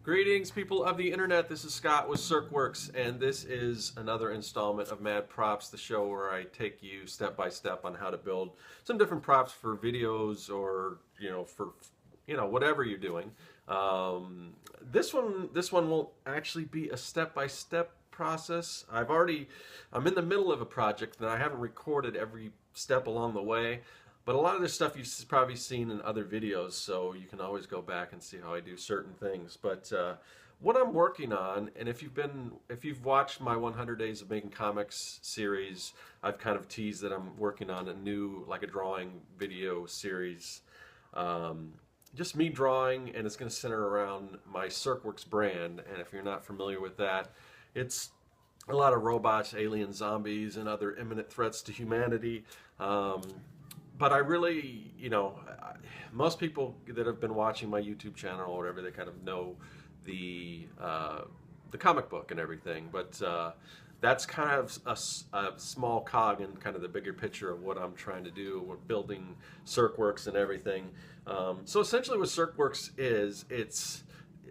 Greetings, people of the internet. This is Scott with Serkworks, and this is another installment of Mad Props, the show where I take you step by step on how to build some different props for videos or for whatever you're doing. This one won't actually be a step by step process. I'm in the middle of a project and I haven't recorded every step along the way. But a lot of this stuff you've probably seen in other videos, so you can always go back and see how I do certain things. But what I'm working on, and if you've watched my 100 Days of Making Comics series, I've kind of teased that I'm working on a new, like a drawing video series. Just me drawing, and it's going to center around my Serkworks brand. And if you're not familiar with that, it's a lot of robots, aliens, zombies, and other imminent threats to humanity. But I really, most people that have been watching my YouTube channel or whatever, they kind of know the comic book and everything. But that's kind of a small cog in kind of the bigger picture of what I'm trying to do. We're building Serkworks and everything. So essentially what Serkworks is,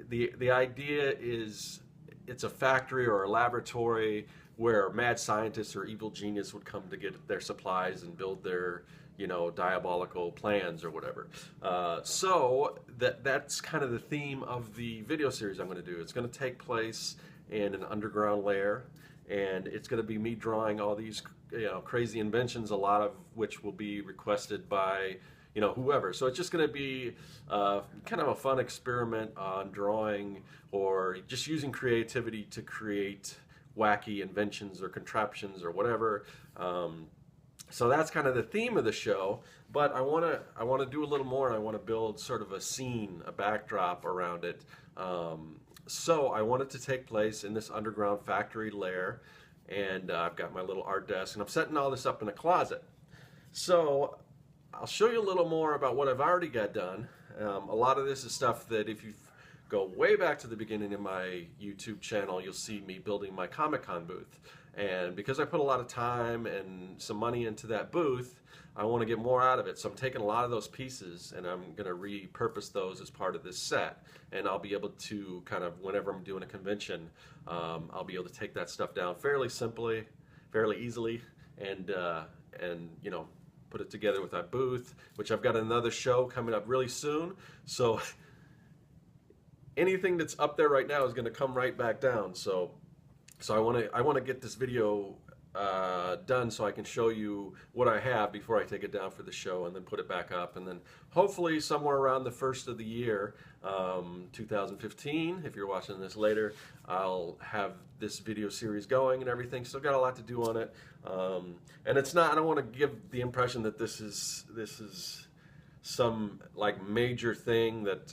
the idea is it's a factory or a laboratory where mad scientists or evil genius would come to get their supplies and build their diabolical plans or whatever. So that's kind of the theme of the video series I'm going to do. It's going to take place in an underground lair, and it's going to be me drawing all these crazy inventions, a lot of which will be requested by whoever. So it's just going to be kind of a fun experiment on drawing or just using creativity to create wacky inventions or contraptions or whatever. So that's kind of the theme of the show, but I want to do a little more. I want to build sort of a scene, a backdrop around it. So I want it to take place in this underground factory lair, and I've got my little art desk, and I'm setting all this up in a closet. So I'll show you a little more about what I've already got done. A lot of this is stuff that if you go way back to the beginning of my YouTube channel, you'll see me building my Comic-Con booth. And because I put a lot of time and some money into that booth, I want to get more out of it. So I'm taking a lot of those pieces and I'm going to repurpose those as part of this set. And I'll be able to kind of, whenever I'm doing a convention, I'll be able to take that stuff down fairly simply, fairly easily, and put it together with that booth, which I've got another show coming up really soon. So anything that's up there right now is going to come right back down. So I want to get this video done so I can show you what I have before I take it down for the show, and then put it back up, and then hopefully somewhere around the first of the year, 2015, if you're watching this later, I'll have this video series going and everything. Still got a lot to do on it, and it's not. I don't want to give the impression that this is some like major thing that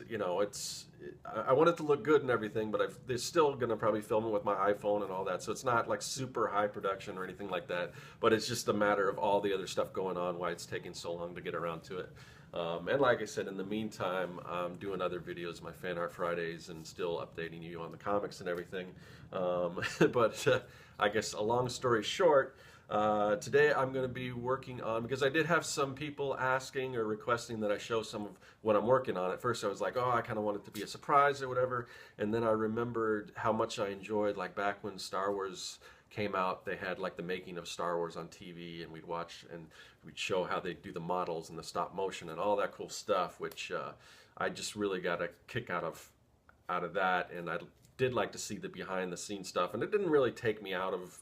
I want it to look good and everything, but they're still gonna probably film it with my iPhone and all that, so it's not like super high production or anything like that, but it's just a matter of all the other stuff going on, why it's taking so long to get around to it. And like I said, in the meantime, I'm doing other videos, my Fan Art Fridays, and still updating you on the comics and everything. But I guess a long story short, today I'm going to be working on, because I did have some people asking or requesting that I show some of what I'm working on. At first I was like, oh, I kind of want it to be a surprise or whatever, and then I remembered how much I enjoyed, like back when Star Wars came out, they had like the making of Star Wars on TV, and we'd watch and we'd show how they do the models and the stop motion and all that cool stuff, which I just really got a kick out of that, and I did like to see the behind the scenes stuff, and it didn't really take me out of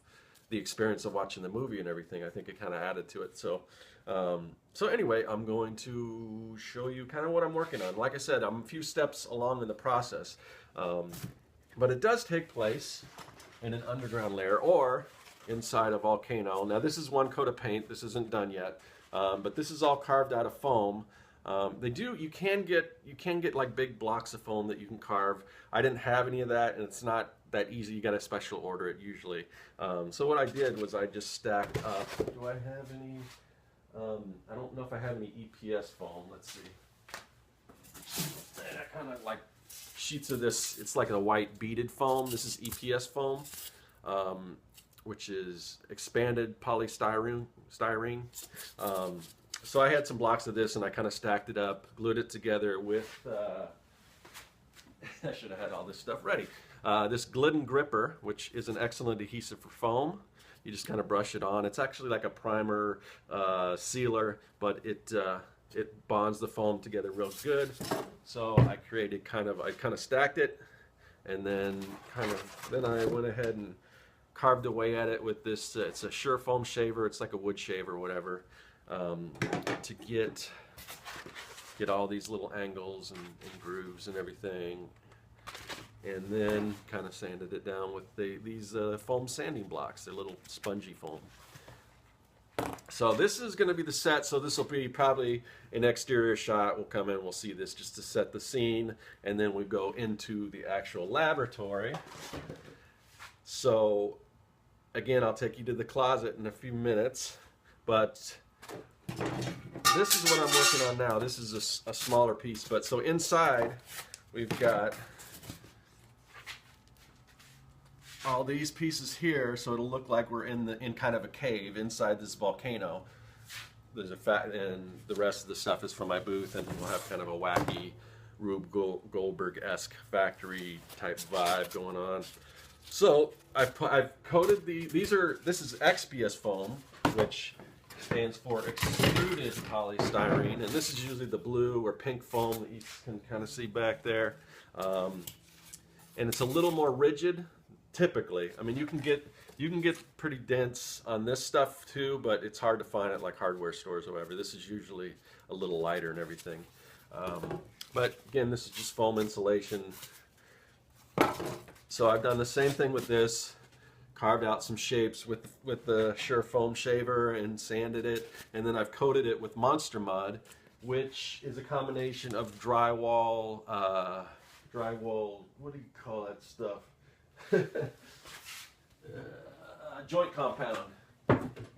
the experience of watching the movie and everything. I think it kind of added to it. So anyway, I'm going to show you kind of what I'm working on. Like I said, I'm a few steps along in the process, but it does take place in an underground lair or inside a volcano. Now this is one coat of paint. This isn't done yet, but this is all carved out of foam. You can get like big blocks of foam that you can carve. I didn't have any of that, and it's not that easy. You got to special order it usually. So what I did was I just stacked up. Do I have any? I don't know if I have any EPS foam. Let's see. And I kind of like sheets of this. It's like a white beaded foam. This is EPS foam. which is expanded polystyrene. So I had some blocks of this and I kind of stacked it up, glued it together with, I should have had all this stuff ready. This Glidden Gripper, which is an excellent adhesive for foam. You just kind of brush it on. It's actually like a primer sealer, but it bonds the foam together real good. So I created I kind of stacked it, and then I went ahead and carved away at it with this. It's a Sure foam shaver. It's like a wood shaver or whatever, to get all these little angles and grooves and everything. And then kind of sanded it down with these foam sanding blocks. They're little spongy foam. So this is going to be the set. So this will be probably an exterior shot. We'll come in, we'll see this just to set the scene, and then we go into the actual laboratory. So again, I'll take you to the closet in a few minutes, but this is what I'm working on now. This is a smaller piece, but so inside we've got all these pieces here, so it'll look like we're in kind of a cave inside this volcano. There's and the rest of the stuff is from my booth, and we'll have kind of a wacky Rube Goldberg-esque factory type vibe going on. So I've coated this is XPS foam, which stands for extruded polystyrene, and this is usually the blue or pink foam that you can kind of see back there, and it's a little more rigid. Typically, I mean, you can get pretty dense on this stuff too, but it's hard to find at like hardware stores or whatever. This is usually a little lighter and everything. But again, this is just foam insulation. So I've done the same thing with this, carved out some shapes with the Sure foam shaver and sanded it, and then I've coated it with Monster Mud, which is a combination of drywall, what do you call that stuff? Joint compound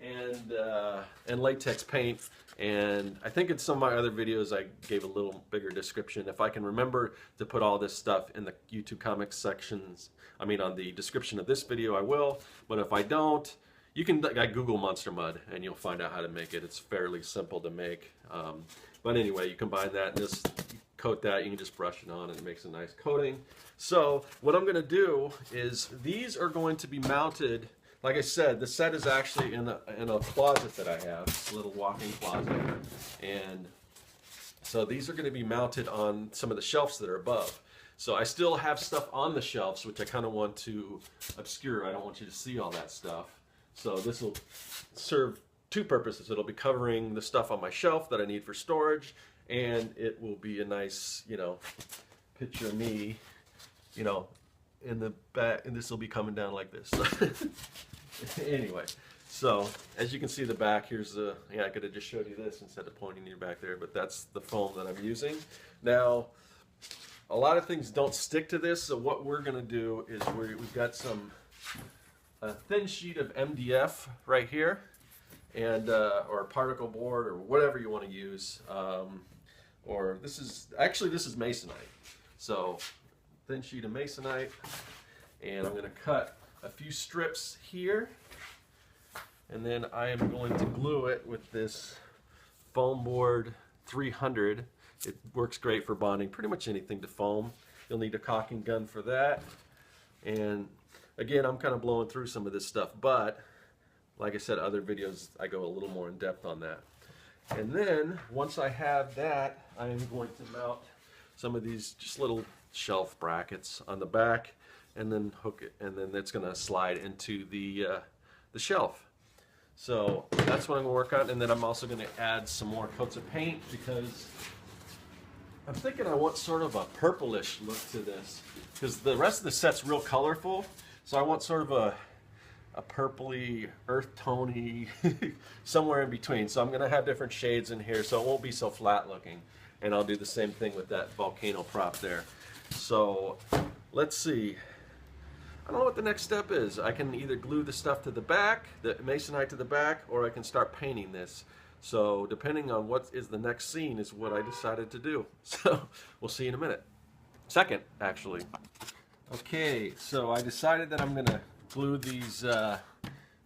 and latex paint, and I think in some of my other videos I gave a little bigger description. If I can remember to put all this stuff in the YouTube comics sections, I mean on the description of this video, I will, but if I don't, you can Google Monster Mud and you'll find out how to make it. It's fairly simple to make, but anyway, you combine that and just coat that. You can just brush it on and it makes a nice coating. So what I'm going to do is these are going to be mounted. Like I said, the set is actually in a closet that I have, this little walk-in closet, and so these are going to be mounted on some of the shelves that are above. So I still have stuff on the shelves, which I kind of want to obscure. I don't want you to see all that stuff. So this will serve two purposes. It'll be covering the stuff on my shelf that I need for storage, and it will be a nice, picture of me, in the back, and this will be coming down like this. Anyway, so as you can see the back, here's I could have just showed you this instead of pointing you back there, but that's the foam that I'm using. Now, a lot of things don't stick to this, so what we're going to do is we've got a thin sheet of MDF right here, and or a particle board or whatever you want to use, or this is masonite. So thin sheet of masonite, and I'm going to cut a few strips here, and then I am going to glue it with this foam board 300. It works great for bonding pretty much anything to foam. You'll need a caulking gun for that, and again, I'm kind of blowing through some of this stuff, but like I said, other videos I go a little more in depth on that. And then once I have that, I am going to mount some of these just little shelf brackets on the back, and then hook it, and then it's going to slide into the shelf. So that's what I'm going to work on, and then I'm also going to add some more coats of paint because I'm thinking I want sort of a purplish look to this, because the rest of the set's real colorful, so I want sort of a purpley, earth tony, somewhere in between. So I'm going to have different shades in here, so it won't be so flat looking. And I'll do the same thing with that volcano prop there. So let's see. I don't know what the next step is. I can either glue the stuff to the back, the masonite to the back, or I can start painting this. So depending on what is the next scene is what I decided to do. So we'll see in a minute. Second, actually. Okay, so I decided that I'm going to glue these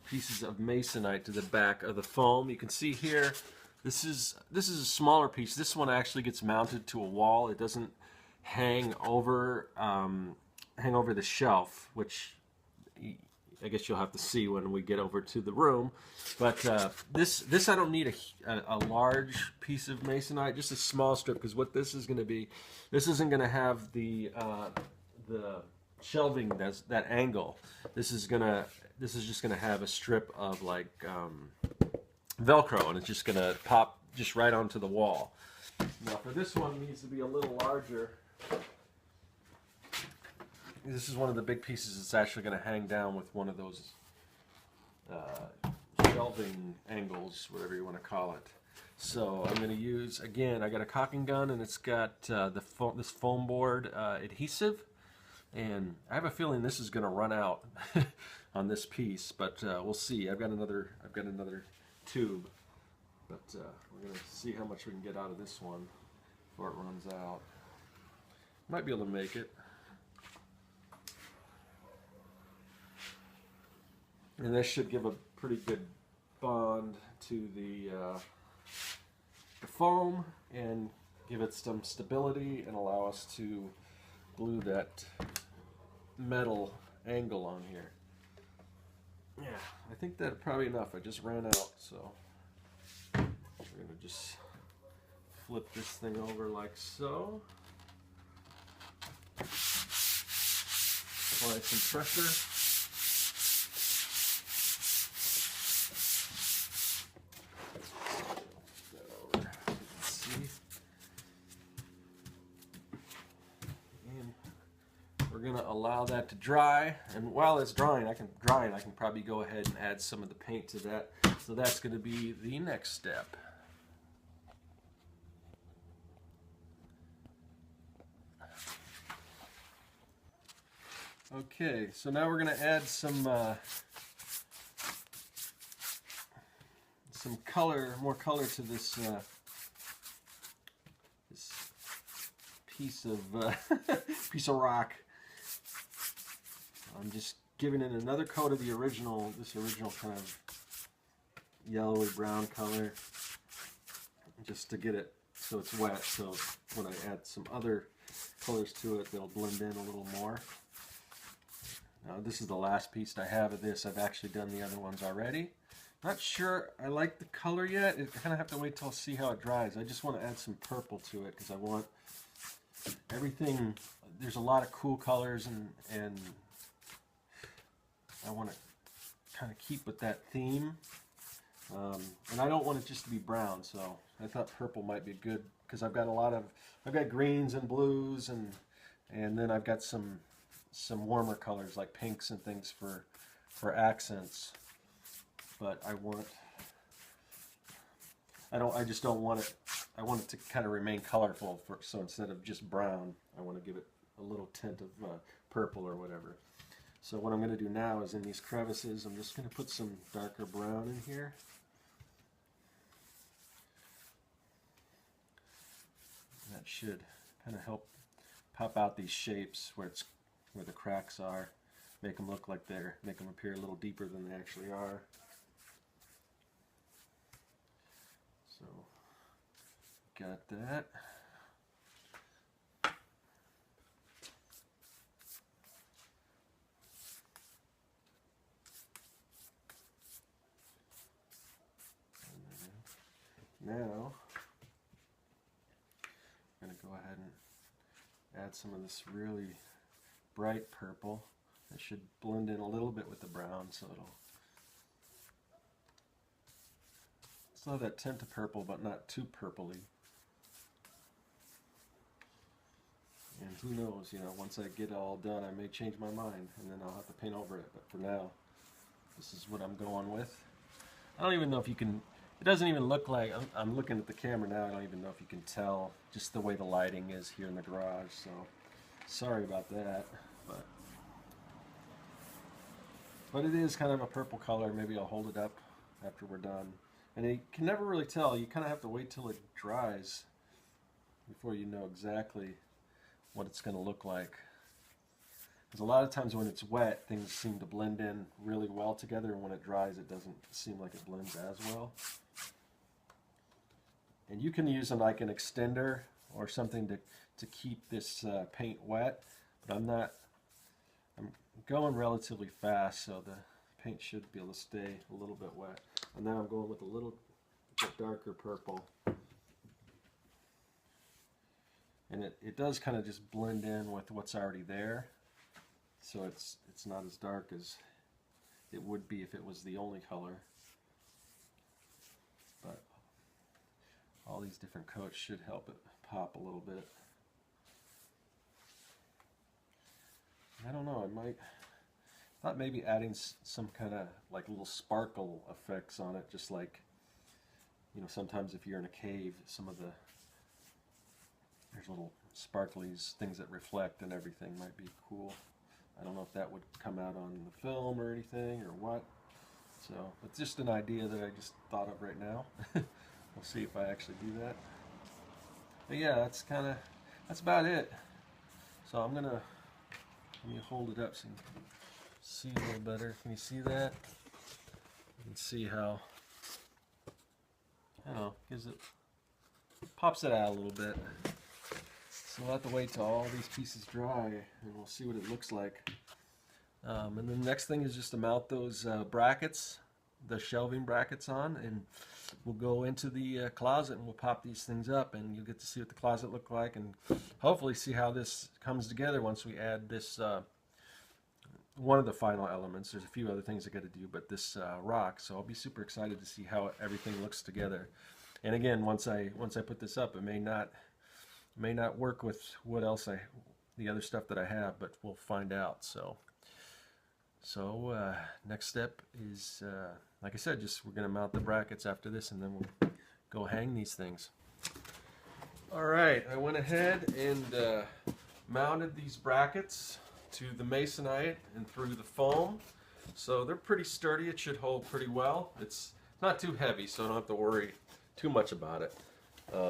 pieces of masonite to the back of the foam. You can see here, this is a smaller piece. This one actually gets mounted to a wall. It doesn't hang over the shelf, which I guess you'll have to see when we get over to the room. But this I don't need a large piece of masonite, just a small strip, because what this is going to be, this isn't going to have the shelving that angle. This is just gonna have a strip of like Velcro, and it's just gonna pop just right onto the wall. Now for this one, it needs to be a little larger. This is one of the big pieces that's actually going to hang down with one of those shelving angles, whatever you want to call it. So I'm going to use, again, I got a caulking gun, and it's got this foam board adhesive, and I have a feeling this is going to run out on this piece, but we'll see. I've got another tube, but we're going to see how much we can get out of this one before it runs out. Might be able to make it. And this should give a pretty good bond to the foam and give it some stability and allow us to glue that metal angle on here. Yeah, I think that's probably enough. I just ran out, so we're going to just flip this thing over like so. Apply some pressure. We're going to allow that to dry, and while it's drying, I can probably go ahead and add some of the paint to that. So that's going to be the next step. Okay, so now we're going to add some color, more color to this this piece of rock. I'm just giving it another coat of this original kind of yellowy brown color, just to get it so it's wet, so when I add some other colors to it, they'll blend in a little more. Now this is the last piece I have of this. I've actually done the other ones already. Not sure I like the color yet. I kind of have to wait till I see how it dries. I just want to add some purple to it because I want everything. There's a lot of cool colors, and I want to kind of keep with that theme. And I don't want it just to be brown, so I thought purple might be good because I've got greens and blues, and then I've got some warmer colors like pinks and things for accents. But I just don't want it. I want it to kind of remain colorful. So instead of just brown, I want to give it a little tint of purple or whatever. So what I'm going to do now is in these crevices, I'm just going to put some darker brown in here. That should kind of help pop out these shapes where the cracks are, make them look like make them appear a little deeper than they actually are. So, got that. Now, I'm going to go ahead and add some of this really bright purple. It should blend in a little bit with the brown, so it'll still have that tint of purple, but not too purpley. And who knows, once I get it all done, I may change my mind, and then I'll have to paint over it. But for now, this is what I'm going with. I don't even know if you can. It doesn't even look like, I'm looking at the camera now, I don't even know if you can tell just the way the lighting is here in the garage, so sorry about that, but it is kind of a purple color. Maybe I'll hold it up after we're done. And you can never really tell, you kind of have to wait till it dries before you know exactly what it's going to look like. Because a lot of times when it's wet, things seem to blend in really well together, and when it dries, it doesn't seem like it blends as well. And you can use like an extender or something to keep this paint wet, but I'm going relatively fast, so the paint should be able to stay a little bit wet. And then I'm going with a little bit darker purple. And it does kind of just blend in with what's already there, so it's not as dark as it would be if it was the only color. But all these different coats should help it pop a little bit. I don't know, I thought maybe adding some kind of like little sparkle effects on it, just like, you know, sometimes if you're in a cave, there's little sparklies, things that reflect and everything might be cool. I don't know if that would come out on the film or anything or what. So it's just an idea that I just thought of right now. We'll see if I actually do that. But yeah, that's about it. So let me hold it up so you can see a little better. Can you see that? You can see how, I don't know, pops it out a little bit. So we'll have to wait till all these pieces dry and we'll see what it looks like. And then the next thing is just to mount those brackets, the shelving brackets on, and we'll go into the closet and we'll pop these things up, and you'll get to see what the closet looks like, and hopefully see how this comes together once we add this, one of the final elements. There's a few other things I got to do, but this rock, so I'll be super excited to see how everything looks together. And again, once I put this up, it may not work with the other stuff that I have, but we'll find out. So next step is, like I said, we're going to mount the brackets after this, and then we'll go hang these things. All right, I went ahead and mounted these brackets to the masonite and through the foam. So they're pretty sturdy. It should hold pretty well. It's not too heavy, so I don't have to worry too much about it.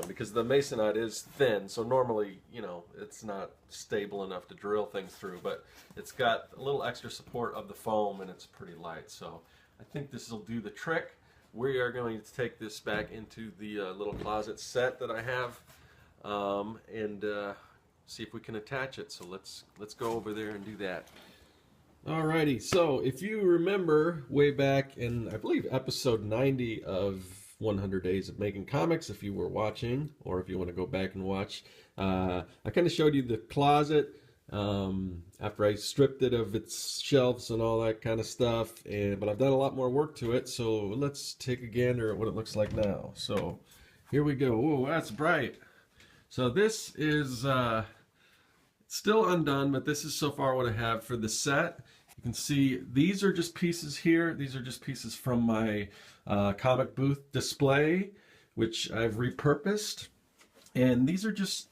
Because the masonite is thin, so normally, you know, it's not stable enough to drill things through, but it's got a little extra support of the foam and it's pretty light, so I think this will do the trick. We are going to take this back into the little closet set that I have, and see if we can attach it. So let's go over there and do that. Alrighty, so if you remember way back in, I believe, episode 90 of 100 Days of Making Comics, if you were watching, or if you want to go back and watch, I kind of showed you the closet after I stripped it of its shelves and all that kind of stuff, but I've done a lot more work to it, so let's take a gander at what it looks like now. So here we go. Oh, that's bright. So this is still undone, but this is so far what I have for the set. You can see these are just pieces here. These are just pieces from my comic booth display, which I've repurposed. And these are just,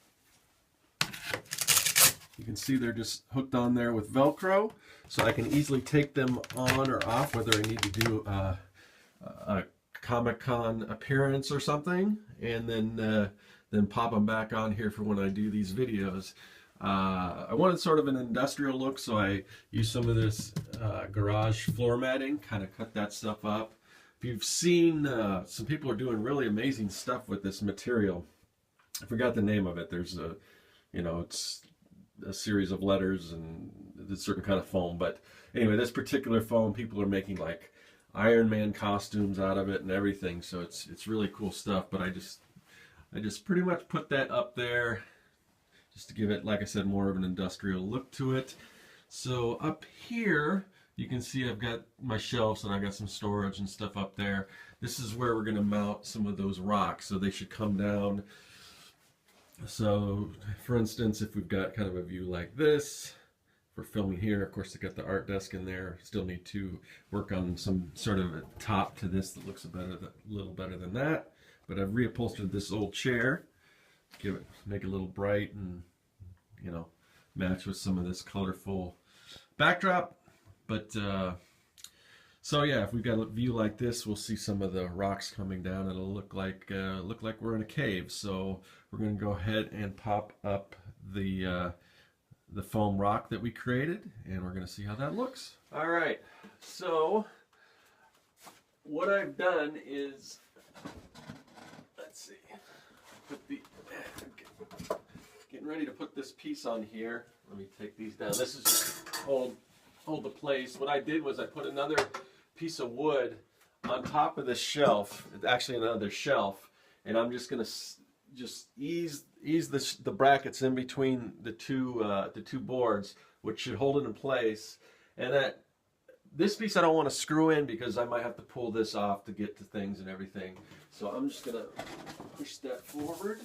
you can see they're just hooked on there with Velcro. So I can easily take them on or off, whether I need to do a Comic-Con appearance or something, and then pop them back on here for when I do these videos. I wanted sort of an industrial look, so I used some of this garage floor matting, kind of cut that stuff up. If you've seen, some people are doing really amazing stuff with this material. I forgot the name of it. There's a, you know, it's a series of letters and a certain kind of foam. But anyway, this particular foam, people are making like Iron Man costumes out of it and everything. So it's really cool stuff. But I just pretty much put that up there, just to give it, like I said, more of an industrial look to it. So up here, you can see I've got my shelves and I got some storage and stuff up there. This is where we're going to mount some of those rocks, so they should come down. So, for instance, if we've got kind of a view like this, for filming here, of course, I got the art desk in there. Still need to work on some sort of a top to this that looks a little better than that. But I've reupholstered this old chair. Make it a little bright and, you know, match with some of this colorful backdrop. But so yeah, if we've got a view like this, we'll see some of the rocks coming down. It'll look like we're in a cave. So we're going to go ahead and pop up the the foam rock that we created, and we're going to see how that looks. All right, so what I've done is, let's see, getting ready to put this piece on here. Let me take these down. This is just hold the place. What I did was I put another piece of wood on top of this shelf. It's actually another shelf, and I'm just going to just ease the brackets in between the two boards, which should hold it in place. And that this piece I don't want to screw in because I might have to pull this off to get to things and everything. So I'm just going to push that forward.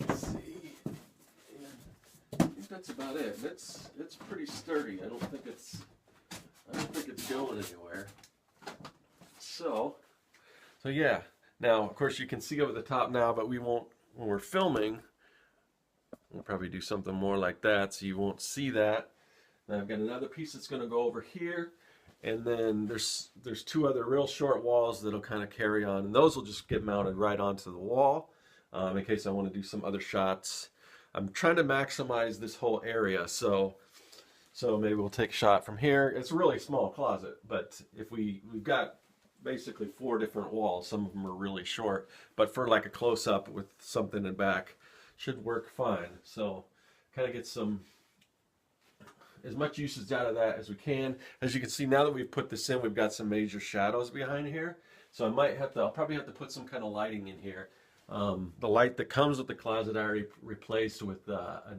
Let's see. And I think that's about it. It's pretty sturdy. I don't think it's going anywhere. So yeah. Now, of course, you can see over the top now, but we won't, when we're filming, we'll probably do something more like that, so you won't see that. Now I've got another piece that's going to go over here, and then there's two other real short walls that'll kind of carry on, and those will just get mounted right onto the wall in case I want to do some other shots. I'm trying to maximize this whole area, so maybe we'll take a shot from here. It's a really small closet, but if we've got basically 4 different walls. Some of them are really short, but for like a close-up with something in back should work fine. So kind of get as much usage out of that as we can. As you can see, now that we've put this in, we've got some major shadows behind here. So I'll probably have to put some kind of lighting in here. The light that comes with the closet I already replaced with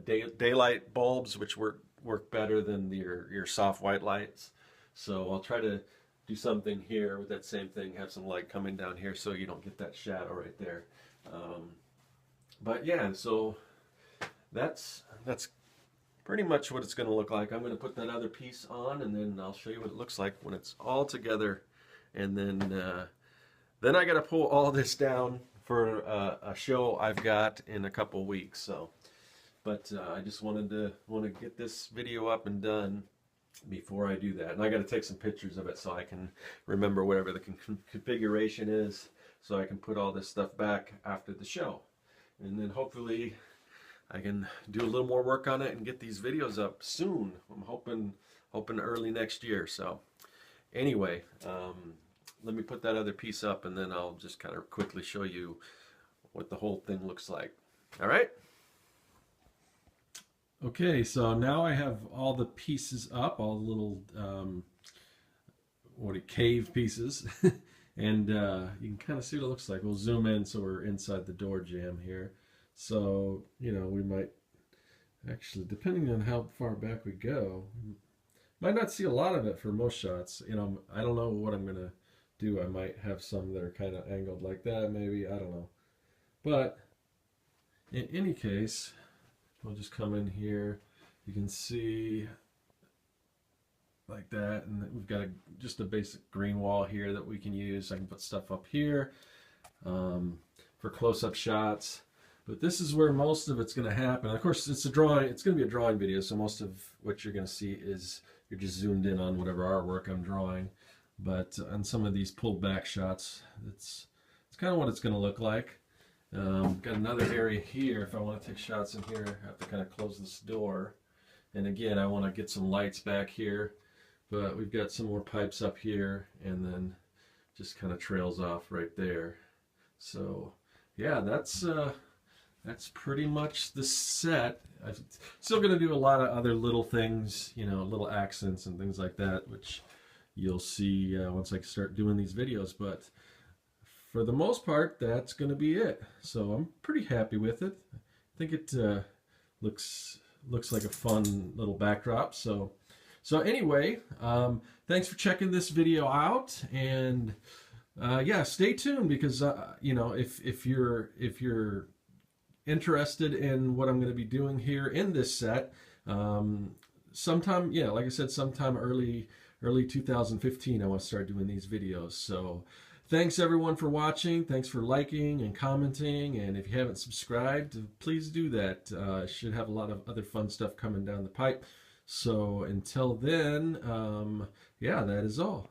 daylight bulbs, which work better than your soft white lights. So I'll try to do something here with that same thing, have some light coming down here so you don't get that shadow right there. But yeah, so that's pretty much what it's going to look like. I'm going to put that other piece on, and then I'll show you what it looks like when it's all together. And then I got to pull all this down for a show I've got in a couple weeks. So, but I just want to get this video up and done before I do that. And I got to take some pictures of it so I can remember whatever the configuration is, so I can put all this stuff back after the show. And then hopefully I can do a little more work on it and get these videos up soon. I'm hoping early next year. So anyway, let me put that other piece up, and then I'll just kind of quickly show you what the whole thing looks like. All right? Okay, so now I have all the pieces up, all the little cave pieces, and you can kind of see what it looks like. We'll zoom in so we're inside the door jamb here. So, you know, we might actually, depending on how far back we go, might not see a lot of it for most shots. You know, I don't know what I'm gonna do. I might have some that are kind of angled like that, maybe, I don't know. But in any case, we'll just come in here. You can see like that, and we've got just a basic green wall here that we can use. I can put stuff up here for close-up shots. But this is where most of it's going to happen. Of course, it's going to be a drawing video, so most of what you're going to see is you're just zoomed in on whatever artwork I'm drawing. But on some of these pulled back shots, it's kind of what it's going to look like. Got another area here. If I want to take shots in here, I have to kind of close this door. And again, I want to get some lights back here. But we've got some more pipes up here, and then just kind of trails off right there. So yeah, that's pretty much the set. I'm still going to do a lot of other little things, you know, little accents and things like that, which you'll see once I start doing these videos. But for the most part, that's going to be it. So I'm pretty happy with it. I think it looks like a fun little backdrop. So anyway, thanks for checking this video out, and yeah, stay tuned, because you know, if you're interested in what I'm going to be doing here in this set, sometime, yeah, like I said, sometime early 2015, I want to start doing these videos. So thanks everyone for watching. Thanks for liking and commenting, and if you haven't subscribed, please do that. Should have a lot of other fun stuff coming down the pipe. So until then, yeah, that is all.